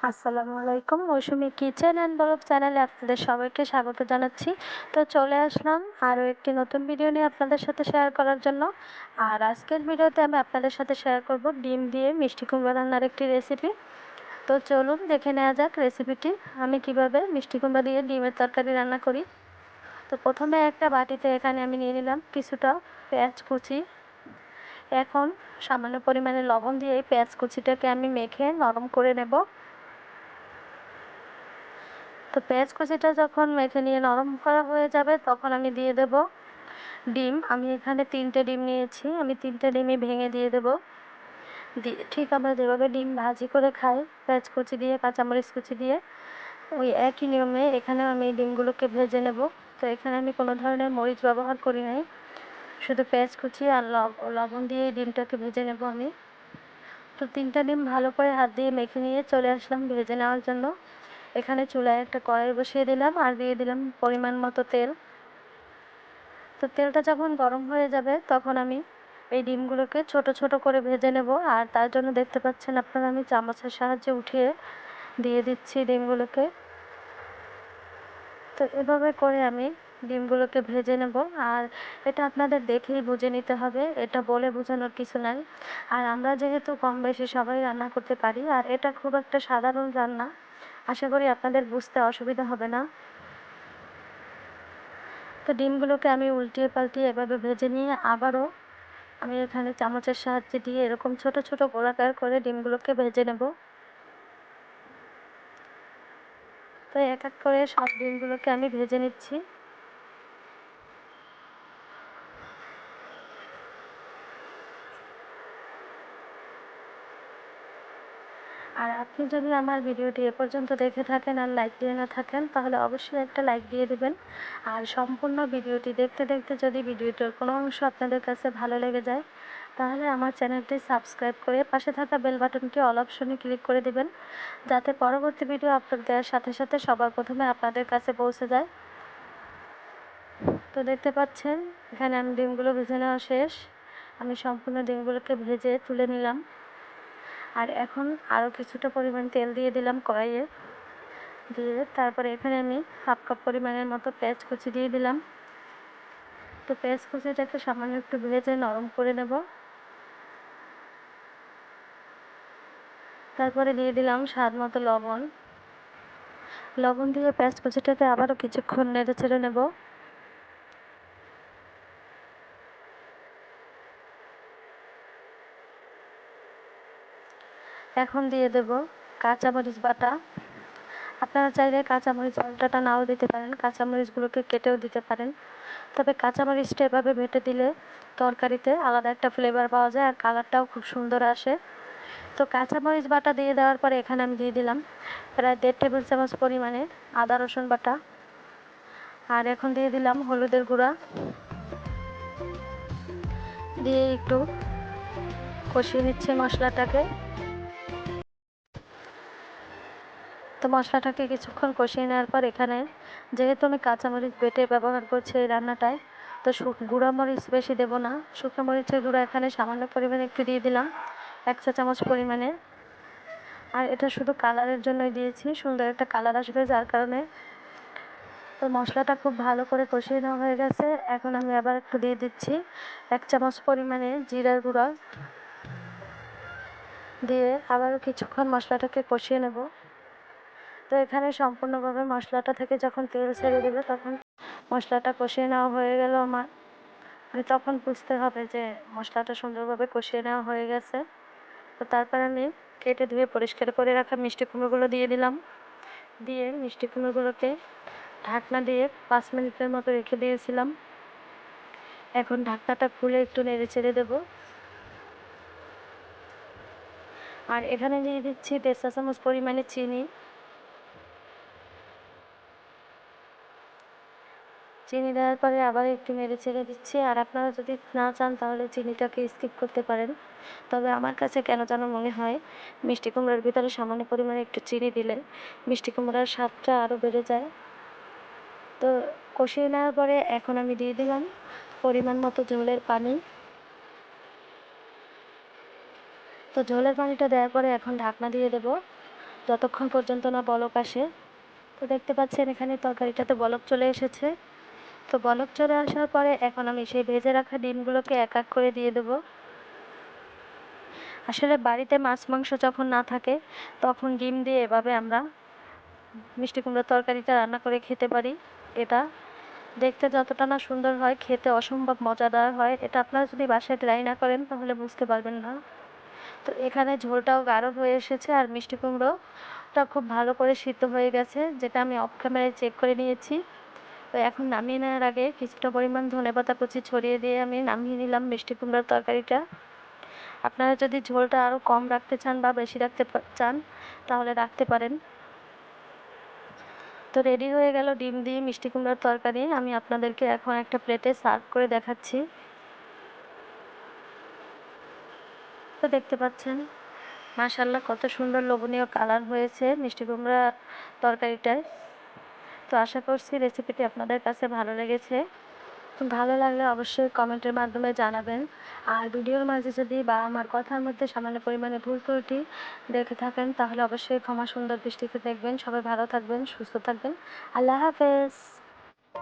আসসালামু আলাইকুম। মৌসুমী kitchen and blog চ্যানেলে আপনাদের সবাইকে স্বাগত জানাচ্ছি। তো চলে আসলাম আরও একটি নতুন ভিডিও নিয়ে আপনাদের সাথে শেয়ার করার জন্য। আর আজকের ভিডিওতে আমি আপনাদের সাথে শেয়ার করব ডিম দিয়ে মিষ্টি কুমড়া রান্নার একটি রেসিপি। তো চলুন দেখে নেওয়া যাক রেসিপিটি আমি কিভাবে মিষ্টি কুমড়া দিয়ে ডিমের তরকারি রান্না করি। তো প্রথমে একটা বাটিতে এখানে আমি নিয়ে নিলাম কিছুটা পেঁয়াজ কুচি। এখন সামান্য পরিমাণে লবণ দিয়ে এই পেঁয়াজ কুচিটাকে আমি মেখে নরম করে নেব। তো পেঁয়াজ কুচিটা যখন মেখে নিয়ে নরম করা হয়ে যাবে তখন আমি দিয়ে দেব ডিম। আমি এখানে 3টে ডিম নিয়েছি, আমি 3টে ডিমই ভেঙে দিয়ে দেব। ঠিক আমরা যেভাবে ডিম ভাজি করে খাই পেঁয়াজ কুচি দিয়ে কাঁচামরিচ কুচি দিয়ে, ওই একই নিয়মে এখানেও আমি এই ডিমগুলোকে ভেজে নেব। তো এখানে আমি কোনো ধরনের মরিচ ব্যবহার করি নাই, শুধু পেঁয়াজ কুচি আর লবণ দিয়ে এই ডিমটাকে ভেজে নেব আমি। তো 3টা ডিম ভালো করে হাত দিয়ে মেখে নিয়ে চলে আসলাম ভেজে নেওয়ার জন্য। এখানে চুলায় একটা কড়াই বসিয়ে দিলাম আর দিয়ে দিলাম পরিমাণ মতো তেল। তো তেলটা যখন গরম হয়ে যাবে তখন আমি এই ডিমগুলোকে ছোট ছোট করে ভেজে নেব। আর তার জন্য দেখতে পাচ্ছেন আপনারা আমি চামচের সাহায্যে উঠিয়ে দিয়ে দিচ্ছি ডিমগুলোকে। তো এভাবে করে আমি ডিমগুলোকে ভেজে নেব। আর এটা আপনাদের দেখেই বুঝে নিতে হবে, এটা বলে বোঝানোর কিছু নাই। আর আমরা যেহেতু কম বেশি সবাই রান্না করতে পারি আর এটা খুব একটা সাধারণ রান্না, আশা করি আপনাদের বুঝতে অসুবিধা হবে না। তো ডিমগুলোকে আমি উল্টিয়ে পাল্টিয়ে এভাবে ভেজে নিয়ে আবারও আমি এখানে চামচের সাহায্যে দিয়ে এরকম ছোট ছোট গোলাকার করে ডিমগুলোকে ভেজে নেব। তো এক এক করে সব ডিমগুলোকে আমি ভেজে নিচ্ছি। আর আপনি যদি আমার ভিডিওটি এ পর্যন্ত দেখে থাকেন আর লাইক দিয়ে না থাকেন তাহলে অবশ্যই একটা লাইক দিয়ে দেবেন। আর সম্পূর্ণ ভিডিওটি দেখতে দেখতে যদি ভিডিওটির কোনো অংশ আপনাদের কাছে ভালো লেগে যায় তাহলে আমার চ্যানেলটি সাবস্ক্রাইব করে পাশে থাকা বেল বাটনটি অল অপশনে ক্লিক করে দেবেন, যাতে পরবর্তী ভিডিও আপলোড দেওয়ার সাথে সাথে সবার প্রথমে আপনাদের কাছে পৌঁছে যায়। তো দেখতে পাচ্ছেন এখানে আমি ডিমগুলো ভেজে নেওয়া শেষ। আমি সম্পূর্ণ ডিমগুলোকে ভেজে তুলে নিলাম। আর এখন আরও কিছুটা পরিমাণ তেল দিয়ে দিলাম কড়াইয়ে, দিয়ে তারপরে এখানে আমি হাফ কাপ পরিমাণের মতো পেঁয়াজ কুচি দিয়ে দিলাম। তো পেঁয়াজ কুচিটাকে সামান্য একটু ভেজে নরম করে নেব। তারপরে দিয়ে দিলাম স্বাদ মতো লবণ। লবণ দিয়ে পেঁয়াজ কুচিটাকে আবারও কিছুক্ষণ নেড়ে চেড়ে নেব। এখন দিয়ে দেব কাঁচামরিচ বাটা। আপনারা চাইলে কাঁচামরিচ বাটাটা নাও দিতে পারেন, কাঁচামরিচগুলোকে কেটেও দিতে পারেন। তবে কাঁচামরিচটা এভাবে বেটে দিলে তরকারিতে আলাদা একটা ফ্লেভার পাওয়া যায় আর কালারটাও খুব সুন্দর আসে। তো কাঁচামরিচ বাটা দিয়ে দেওয়ার পরে এখানে আমি দিয়ে দিলাম প্রায় 1.5 টেবিল চামচ পরিমাণে আদা রসুন বাটা। আর এখন দিয়ে দিলাম হলুদের গুঁড়া, দিয়ে একটু কষিয়ে নিচ্ছে মশলাটাকে। তো মশলাটাকে কিছুক্ষণ কষিয়ে নেওয়ার পর এখানে যেহেতু আমি কাঁচামরিচ বেটে ব্যবহার করছি এই রান্নাটায়, তো গুঁড়া মরিচ বেশি দেবো না, শুকনো মরিচের গুঁড়া এখানে সামান্য পরিমাণে একটু দিয়ে দিলাম 1 চা চামচ পরিমাণে। আর এটা শুধু কালারের জন্যই দিয়েছি, সুন্দর একটা কালার আসবে যার কারণে। তো মশলাটা খুব ভালো করে কষিয়ে নেওয়া হয়ে গেছে। এখন আমি আবার একটু দিয়ে দিচ্ছি 1 চামচ পরিমাণে জিরার গুঁড়া, দিয়ে আবারও কিছুক্ষণ মশলাটাকে কষিয়ে নেব। তো এখানে সম্পূর্ণভাবে মশলাটা থেকে যখন তেল ছেড়ে দেবে তখন মশলাটা কষিয়ে নেওয়া হয়ে গেল আমার, মানে তখন বুঝতে হবে যে মশলাটা সুন্দরভাবে কষিয়ে নেওয়া হয়ে গেছে। তো তারপর আমি কেটে ধুয়ে পরিষ্কার করে রাখা মিষ্টি কুমড়োগুলো দিয়ে দিলাম, দিয়ে মিষ্টি কুমড়োগুলোকে ঢাকনা দিয়ে 5 মিনিটের মতো রেখে দিয়েছিলাম। এখন ঢাকনাটা খুলে একটু নেড়ে চেড়ে দেবো। আর এখানে দিয়ে দিচ্ছি 1.5 চা চামচ পরিমাণে চিনি। চিনি দেওয়ার পরে আবার একটু নেড়ে চেড়ে দিচ্ছি। আর আপনারা যদি না চান তাহলে চিনিটাকে স্কিপ করতে পারেন, তবে আমার কাছে কেন যেন মনে হয় মিষ্টি কুমড়ার ভিতরে সামান্য পরিমাণে একটু চিনি দিলে মিষ্টি কুমড়ার স্বাদটা আরও বেড়ে যায়। তো কষিয়ে নেওয়ার পরে এখন আমি দিয়ে দিলাম পরিমাণ মতো ঝোলের পানি। তো ঝোলের পানিটা দেওয়ার পরে এখন ঢাকনা দিয়ে দেবো যতক্ষণ পর্যন্ত না বলক আসে। তো দেখতে পাচ্ছেন এখানে তরকারিটাতে বলক চলে এসেছে। তো বলক চলে আসার পরে এখন আমি সেই ভেজে রাখা ডিমগুলোকে এক এক করে দিয়ে দেবো। আসলে বাড়িতে মাছ মাংস যখন না থাকে তখন ডিম দিয়ে এভাবে আমরা মিষ্টি কুমড়োর তরকারিটা রান্না করে খেতে পারি। এটা দেখতে যতটা না সুন্দর হয়, খেতে অসম্ভব মজাদার হয়। এটা আপনারা যদি বাসায় ট্রাই না করেন তাহলে বুঝতে পারবেন না। তো এখানে ঝোলটাও গাঢ় হয়ে এসেছে আর মিষ্টি কুমড়োটা খুব ভালো করে সিদ্ধ হয়ে গেছে, যেটা আমি অফ ক্যামেরায় চেক করে নিয়েছি। তো এখন নামিয়ে নেওয়ার আগে কিছুটা পরিমাণ ধনেপাতা কুচি ছড়িয়ে দিয়ে আমি নামিয়ে নিলাম মিষ্টি কুমড়োর তরকারিটা। আপনারা যদি ঝোলটা আরও কম রাখতে চান বা বেশি রাখতে চান তাহলে রাখতে পারেন। তো রেডি হয়ে গেল ডিম দিয়ে মিষ্টি কুমড়োর তরকারি। আমি আপনাদেরকে এখন একটা প্লেটে সার্ভ করে দেখাচ্ছি। তো দেখতে পাচ্ছেন মাশাআল্লাহ কত সুন্দর লোভনীয় কালার হয়েছে মিষ্টি কুমড়া তরকারিটায়। তো আশা করছি রেসিপিটি আপনাদের কাছে ভালো লেগেছে। ভালো লাগলে অবশ্যই কমেন্টের মাধ্যমে জানাবেন। আর ভিডিওর মাঝে যদি বা আমার কথার মধ্যে সামান্য পরিমাণে ভুল ত্রুটি দেখে থাকেন তাহলে অবশ্যই ক্ষমা সুন্দর দৃষ্টিতে দেখবেন। সবাই ভালো থাকবেন, সুস্থ থাকবেন। আল্লাহ হাফেজ।